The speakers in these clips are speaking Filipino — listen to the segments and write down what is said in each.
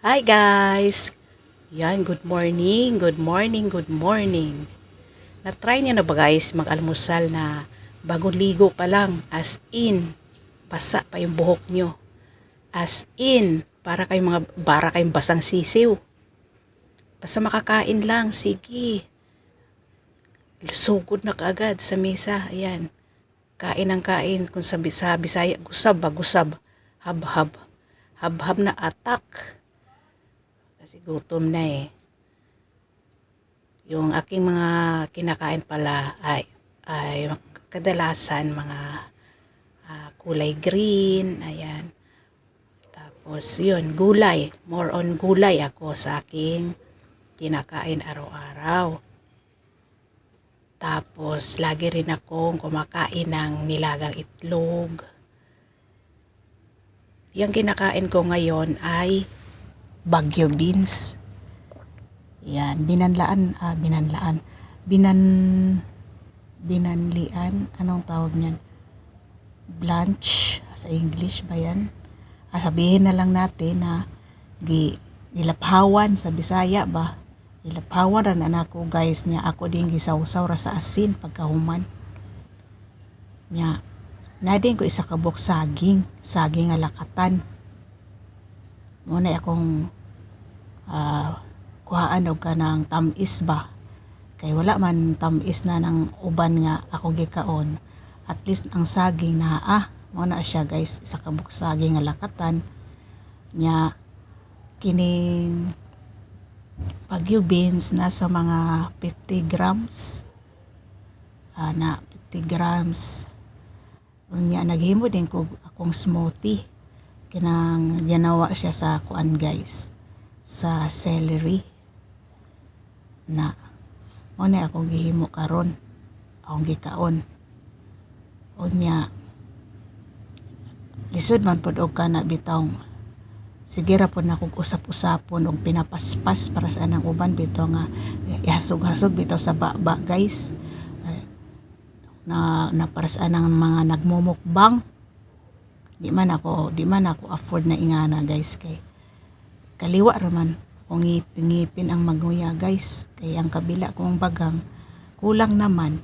Hi guys! Yan, good morning, good morning, good morning. Na-try niyo na ba guys mag-almusal na bagong ligo pa lang, as in, basa pa yung buhok nyo. As in, para kayong basang sisiw. Basta makakain lang, sige. Sugod na kaagad sa mesa, ayan. Kain ng kain, kung sa Bisaya, gusab ba, gusab. Hab-hab. Hab-hab na atak. Kasi gutom na eh. Yung aking mga kinakain pala ay kadalasan mga kulay green, ayan. Tapos yun, gulay. More on gulay ako sa aking kinakain araw-araw. Tapos lagi rin akong kumakain ng nilagang itlog. Yung kinakain ko ngayon ay Baguio beans. Yan, binanlian, anong tawag niyan? Blanch, sa English ba yan? Sabihin na lang natin na gilaphawan sa Bisaya ba? Gilaphawan ran anako guys niya, ako din gisawsaw ra sa asin pagkahuman. Nya, nadin ko isa ka buok saging nga lakatan. Muna akong kuhaan og kanang tamis ba, kay wala man tamis na ng uban nga ako gikaon. At least ang saging na mo na siya guys, isa ka buok saging nga lakatan nya. Kining Baguio beans nasa mga 50 grams na 50 grams unya. Naghimo din ko akong smoothie, kinang ginawa siya sa kuan guys, sa celery na muna akong gihimo karon, akong gikaon. Unya lisod man pod og kana bitong, sige ra pod nako usap-usapon og pinapaspas para sa anang uban bitaw nga ihasog-hasog bitaw sa baba guys, na para sa anang mga nagmumukbang. Di man ako afford na ingana guys, kay kaliwa raman kung ngipin ang maguya guys, kay ang kabila kong bagang kulang naman.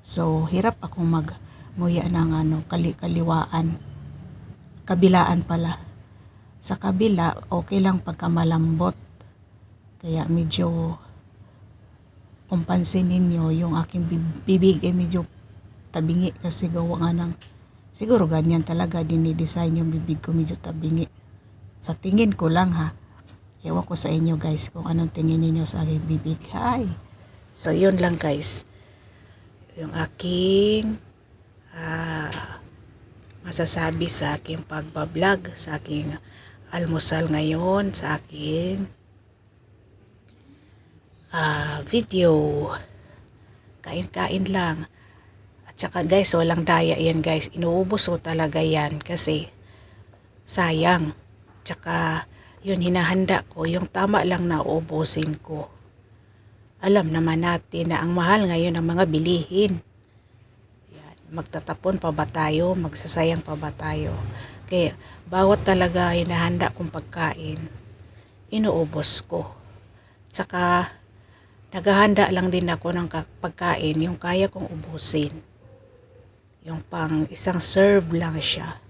So hirap akong magmuya ng kabilaan pala. Sa kabila okay lang pagka malambot, kaya medyo kung pansinin nyo yung aking bibig ay medyo tabingi kasi gawa nga ng, siguro ganyan talaga dinidesign yung bibig ko, medyo tabingi. Sa tingin ko lang ha. Ewan ko sa inyo guys kung anong tingin niyo sa aking bibig. Hi! So yun lang guys. Yung aking masasabi sa aking pagbablog, sa aking almusal ngayon, sa aking video. Kain-kain lang. At saka guys, walang daya yan guys. Inuubos ko talaga yan kasi sayang. Tsaka yun, hinahanda ko yung tama lang na uubusin ko. Alam naman natin na ang mahal ngayon ng mga bilihin. Yan. Magtatapon pa ba tayo? Magsasayang pa ba tayo? Kaya bawat talaga hinahanda kong pagkain, inuubos ko. Tsaka naghahanda lang din ako ng pagkain yung kaya kong ubusin. Yung pang isang serve lang siya.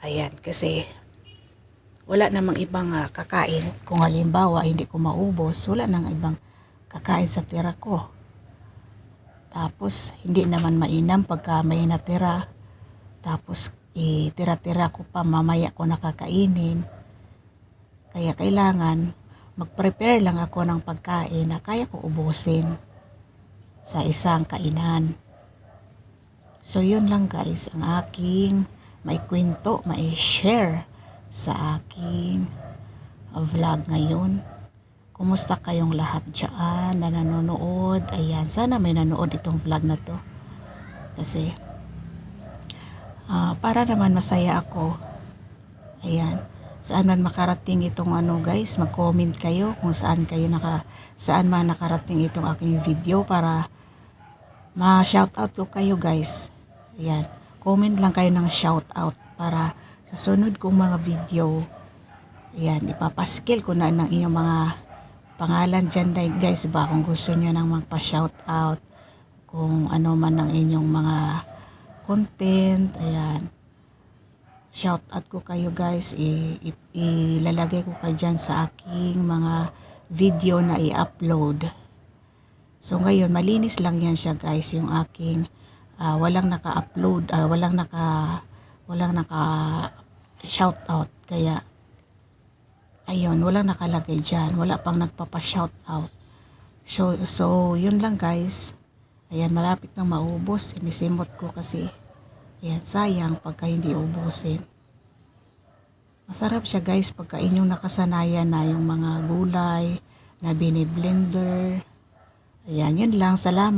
Ayan, kasi wala namang ibang kakain. Kung halimbawa hindi ko maubos, wala nang ibang kakain sa tira ko. Tapos hindi naman mainam pagka may natira. Tapos tira-tira ko pa, mamaya ko nakakainin. Kaya kailangan mag-prepare lang ako ng pagkain na kaya ko ubusin sa isang kainan. So yun lang guys ang aking maikwento, mai-share sa aking vlog ngayon. Kumusta kayong lahat dyan na nanonood? Ayan, sana may nanood itong vlog na to. Kasi para naman masaya ako. Ayan, saan man makarating itong guys, mag-comment kayo kung saan man nakarating itong aking video para ma-shoutout ko kayo guys. Ayan, comment lang kayo ng shoutout para sa sunod kong mga video Ayan, ipapaskill ko na ng inyong mga pangalan dyan guys ba kung gusto nyo nang magpa-shoutout, kung ano man ang inyong mga content. Ayan, shoutout ko kayo guys, ilalagay ko kayo dyan sa aking mga video na i-upload. So ngayon malinis lang yan siya guys, yung aking walang naka-upload, walang naka shoutout, kaya ayun, walang nakalagay dyan, wala pang nagpapa-shoutout. So yun lang guys. Ayan, malapit na maubos, sinisimot ko kasi ayan, sayang pagka hindi ubusin. Masarap siya guys pagka inyong nakasanayan na yung mga gulay na biniblender. Ayan, yun lang, salamat.